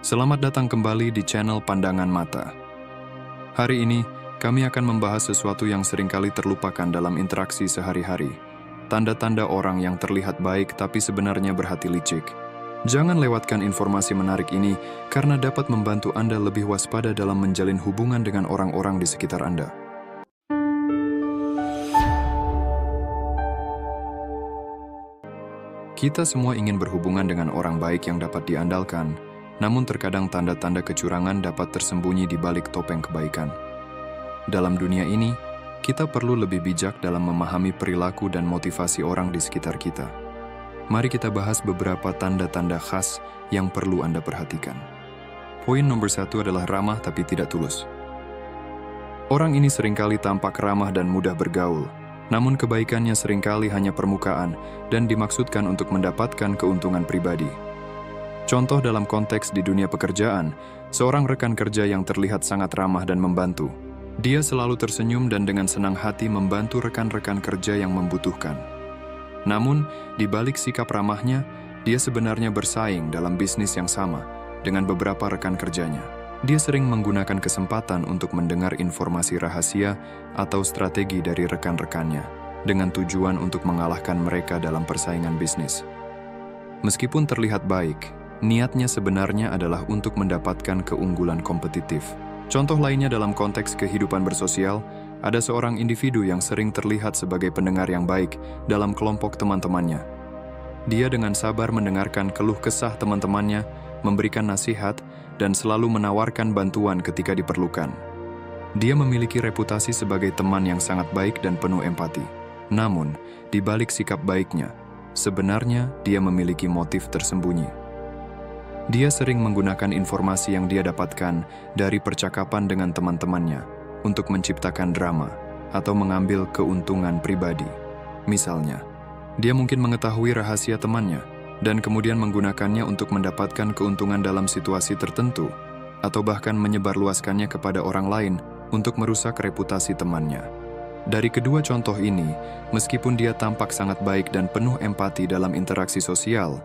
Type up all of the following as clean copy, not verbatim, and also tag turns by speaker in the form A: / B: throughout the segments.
A: Selamat datang kembali di channel Pandangan Mata. Hari ini, kami akan membahas sesuatu yang seringkali terlupakan dalam interaksi sehari-hari. Tanda-tanda orang yang terlihat baik tapi sebenarnya berhati licik. Jangan lewatkan informasi menarik ini karena dapat membantu Anda lebih waspada dalam menjalin hubungan dengan orang-orang di sekitar Anda. Kita semua ingin berhubungan dengan orang baik yang dapat diandalkan, namun terkadang tanda-tanda kecurangan dapat tersembunyi di balik topeng kebaikan. Dalam dunia ini, kita perlu lebih bijak dalam memahami perilaku dan motivasi orang di sekitar kita. Mari kita bahas beberapa tanda-tanda khas yang perlu Anda perhatikan. Poin nomor 1 adalah ramah tapi tidak tulus. Orang ini seringkali tampak ramah dan mudah bergaul, namun kebaikannya seringkali hanya permukaan dan dimaksudkan untuk mendapatkan keuntungan pribadi. Contoh dalam konteks di dunia pekerjaan, seorang rekan kerja yang terlihat sangat ramah dan membantu. Dia selalu tersenyum dan dengan senang hati membantu rekan-rekan kerja yang membutuhkan. Namun, di balik sikap ramahnya, dia sebenarnya bersaing dalam bisnis yang sama dengan beberapa rekan kerjanya. Dia sering menggunakan kesempatan untuk mendengar informasi rahasia atau strategi dari rekan-rekannya dengan tujuan untuk mengalahkan mereka dalam persaingan bisnis. Meskipun terlihat baik, niatnya sebenarnya adalah untuk mendapatkan keunggulan kompetitif. Contoh lainnya dalam konteks kehidupan bersosial, ada seorang individu yang sering terlihat sebagai pendengar yang baik dalam kelompok teman-temannya. Dia dengan sabar mendengarkan keluh kesah teman-temannya, memberikan nasihat, dan selalu menawarkan bantuan ketika diperlukan. Dia memiliki reputasi sebagai teman yang sangat baik dan penuh empati. Namun, di balik sikap baiknya, sebenarnya dia memiliki motif tersembunyi. Dia sering menggunakan informasi yang dia dapatkan dari percakapan dengan teman-temannya untuk menciptakan drama atau mengambil keuntungan pribadi. Misalnya, dia mungkin mengetahui rahasia temannya dan kemudian menggunakannya untuk mendapatkan keuntungan dalam situasi tertentu atau bahkan menyebarluaskannya kepada orang lain untuk merusak reputasi temannya. Dari kedua contoh ini, meskipun dia tampak sangat baik dan penuh empati dalam interaksi sosial,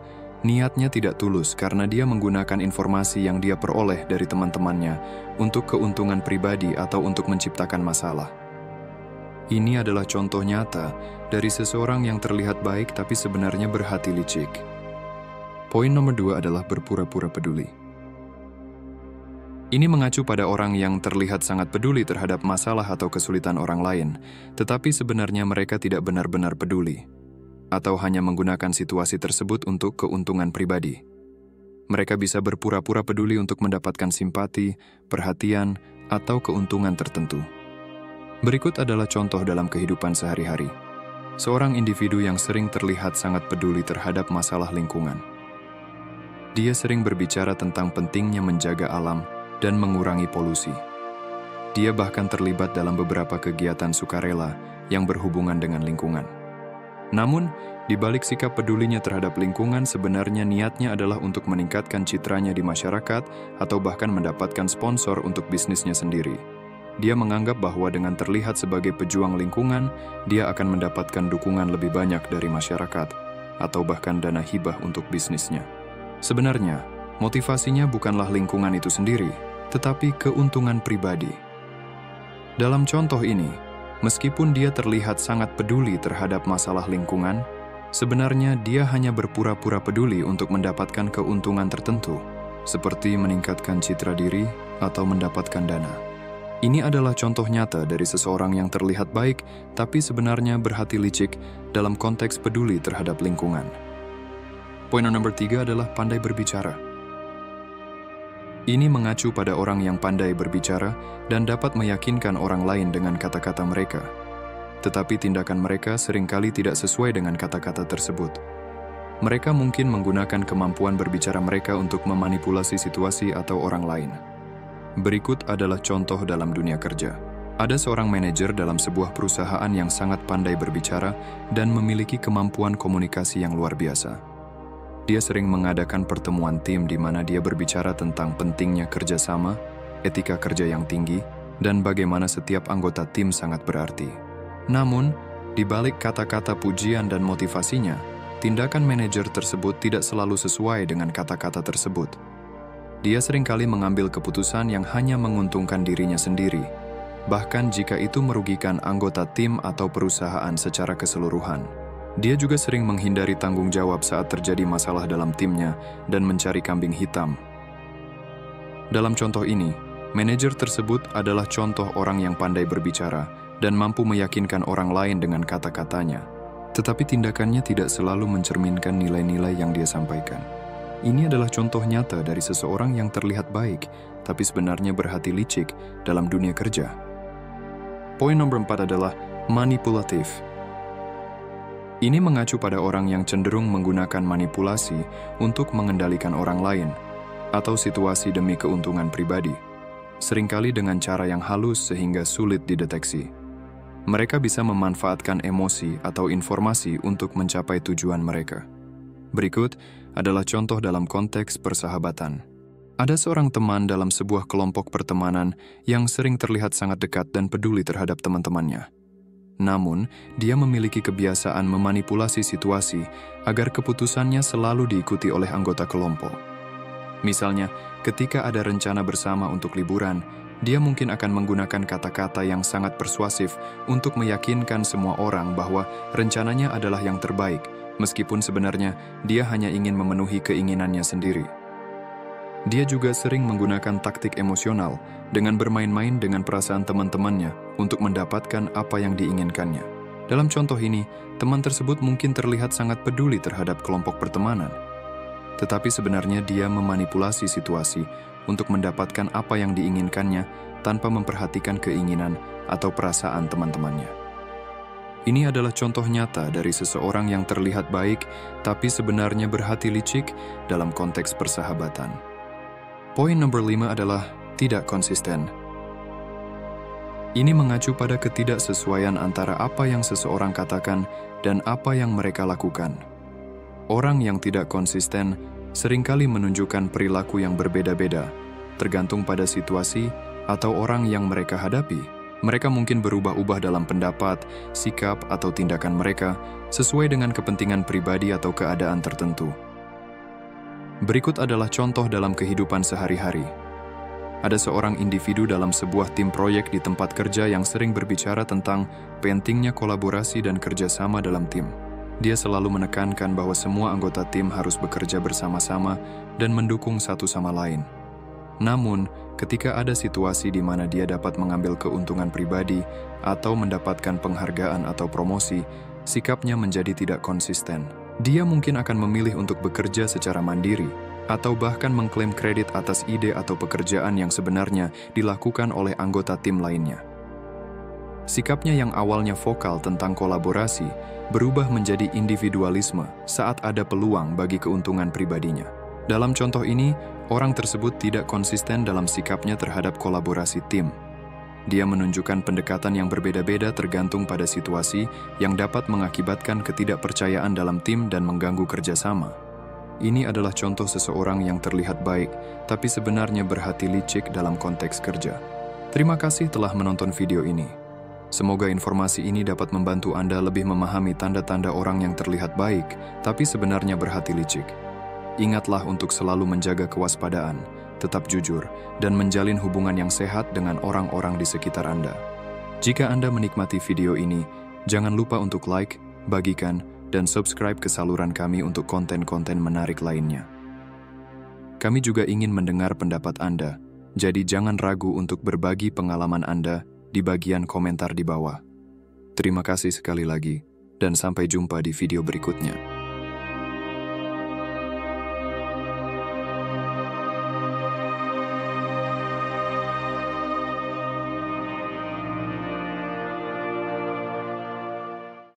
A: niatnya tidak tulus karena dia menggunakan informasi yang dia peroleh dari teman-temannya untuk keuntungan pribadi atau untuk menciptakan masalah. Ini adalah contoh nyata dari seseorang yang terlihat baik tapi sebenarnya berhati licik. Poin nomor 2 adalah berpura-pura peduli. Ini mengacu pada orang yang terlihat sangat peduli terhadap masalah atau kesulitan orang lain, tetapi sebenarnya mereka tidak benar-benar peduli, atau hanya menggunakan situasi tersebut untuk keuntungan pribadi. Mereka bisa berpura-pura peduli untuk mendapatkan simpati, perhatian, atau keuntungan tertentu. Berikut adalah contoh dalam kehidupan sehari-hari. Seorang individu yang sering terlihat sangat peduli terhadap masalah lingkungan. Dia sering berbicara tentang pentingnya menjaga alam dan mengurangi polusi. Dia bahkan terlibat dalam beberapa kegiatan sukarela yang berhubungan dengan lingkungan. Namun, di balik sikap pedulinya terhadap lingkungan, sebenarnya niatnya adalah untuk meningkatkan citranya di masyarakat atau bahkan mendapatkan sponsor untuk bisnisnya sendiri. Dia menganggap bahwa dengan terlihat sebagai pejuang lingkungan, dia akan mendapatkan dukungan lebih banyak dari masyarakat atau bahkan dana hibah untuk bisnisnya. Sebenarnya, motivasinya bukanlah lingkungan itu sendiri, tetapi keuntungan pribadi. Dalam contoh ini, meskipun dia terlihat sangat peduli terhadap masalah lingkungan, sebenarnya dia hanya berpura-pura peduli untuk mendapatkan keuntungan tertentu, seperti meningkatkan citra diri atau mendapatkan dana. Ini adalah contoh nyata dari seseorang yang terlihat baik, tapi sebenarnya berhati licik dalam konteks peduli terhadap lingkungan. Poin nomor 3 adalah pandai berbicara. Ini mengacu pada orang yang pandai berbicara dan dapat meyakinkan orang lain dengan kata-kata mereka. Tetapi tindakan mereka seringkali tidak sesuai dengan kata-kata tersebut. Mereka mungkin menggunakan kemampuan berbicara mereka untuk memanipulasi situasi atau orang lain. Berikut adalah contoh dalam dunia kerja. Ada seorang manajer dalam sebuah perusahaan yang sangat pandai berbicara dan memiliki kemampuan komunikasi yang luar biasa. Dia sering mengadakan pertemuan tim di mana dia berbicara tentang pentingnya kerjasama, etika kerja yang tinggi, dan bagaimana setiap anggota tim sangat berarti. Namun, di balik kata-kata pujian dan motivasinya, tindakan manajer tersebut tidak selalu sesuai dengan kata-kata tersebut. Dia seringkali mengambil keputusan yang hanya menguntungkan dirinya sendiri, bahkan jika itu merugikan anggota tim atau perusahaan secara keseluruhan. Dia juga sering menghindari tanggung jawab saat terjadi masalah dalam timnya dan mencari kambing hitam. Dalam contoh ini, manajer tersebut adalah contoh orang yang pandai berbicara dan mampu meyakinkan orang lain dengan kata-katanya. Tetapi tindakannya tidak selalu mencerminkan nilai-nilai yang dia sampaikan. Ini adalah contoh nyata dari seseorang yang terlihat baik, tapi sebenarnya berhati licik dalam dunia kerja. Poin nomor 4 adalah manipulatif. Ini mengacu pada orang yang cenderung menggunakan manipulasi untuk mengendalikan orang lain atau situasi demi keuntungan pribadi, seringkali dengan cara yang halus sehingga sulit dideteksi. Mereka bisa memanfaatkan emosi atau informasi untuk mencapai tujuan mereka. Berikut adalah contoh dalam konteks persahabatan. Ada seorang teman dalam sebuah kelompok pertemanan yang sering terlihat sangat dekat dan peduli terhadap teman-temannya. Namun, dia memiliki kebiasaan memanipulasi situasi agar keputusannya selalu diikuti oleh anggota kelompok. Misalnya, ketika ada rencana bersama untuk liburan, dia mungkin akan menggunakan kata-kata yang sangat persuasif untuk meyakinkan semua orang bahwa rencananya adalah yang terbaik, meskipun sebenarnya dia hanya ingin memenuhi keinginannya sendiri. Dia juga sering menggunakan taktik emosional dengan bermain-main dengan perasaan teman-temannya untuk mendapatkan apa yang diinginkannya. Dalam contoh ini, teman tersebut mungkin terlihat sangat peduli terhadap kelompok pertemanan, tetapi sebenarnya dia memanipulasi situasi untuk mendapatkan apa yang diinginkannya tanpa memperhatikan keinginan atau perasaan teman-temannya. Ini adalah contoh nyata dari seseorang yang terlihat baik, tapi sebenarnya berhati licik dalam konteks persahabatan. Poin nomor 5 adalah tidak konsisten. Ini mengacu pada ketidaksesuaian antara apa yang seseorang katakan dan apa yang mereka lakukan. Orang yang tidak konsisten seringkali menunjukkan perilaku yang berbeda-beda, tergantung pada situasi atau orang yang mereka hadapi. Mereka mungkin berubah-ubah dalam pendapat, sikap, atau tindakan mereka sesuai dengan kepentingan pribadi atau keadaan tertentu. Berikut adalah contoh dalam kehidupan sehari-hari. Ada seorang individu dalam sebuah tim proyek di tempat kerja yang sering berbicara tentang pentingnya kolaborasi dan kerjasama dalam tim. Dia selalu menekankan bahwa semua anggota tim harus bekerja bersama-sama dan mendukung satu sama lain. Namun, ketika ada situasi di mana dia dapat mengambil keuntungan pribadi atau mendapatkan penghargaan atau promosi, sikapnya menjadi tidak konsisten. Dia mungkin akan memilih untuk bekerja secara mandiri, atau bahkan mengklaim kredit atas ide atau pekerjaan yang sebenarnya dilakukan oleh anggota tim lainnya. Sikapnya yang awalnya vokal tentang kolaborasi berubah menjadi individualisme saat ada peluang bagi keuntungan pribadinya. Dalam contoh ini, orang tersebut tidak konsisten dalam sikapnya terhadap kolaborasi tim. Dia menunjukkan pendekatan yang berbeda-beda tergantung pada situasi yang dapat mengakibatkan ketidakpercayaan dalam tim dan mengganggu kerjasama. Ini adalah contoh seseorang yang terlihat baik, tapi sebenarnya berhati licik dalam konteks kerja. Terima kasih telah menonton video ini. Semoga informasi ini dapat membantu Anda lebih memahami tanda-tanda orang yang terlihat baik, tapi sebenarnya berhati licik. Ingatlah untuk selalu menjaga kewaspadaan, tetap jujur, dan menjalin hubungan yang sehat dengan orang-orang di sekitar Anda. Jika Anda menikmati video ini, jangan lupa untuk like, bagikan, dan subscribe ke saluran kami untuk konten-konten menarik lainnya. Kami juga ingin mendengar pendapat Anda, jadi jangan ragu untuk berbagi pengalaman Anda di bagian komentar di bawah. Terima kasih sekali lagi, dan sampai jumpa di video berikutnya.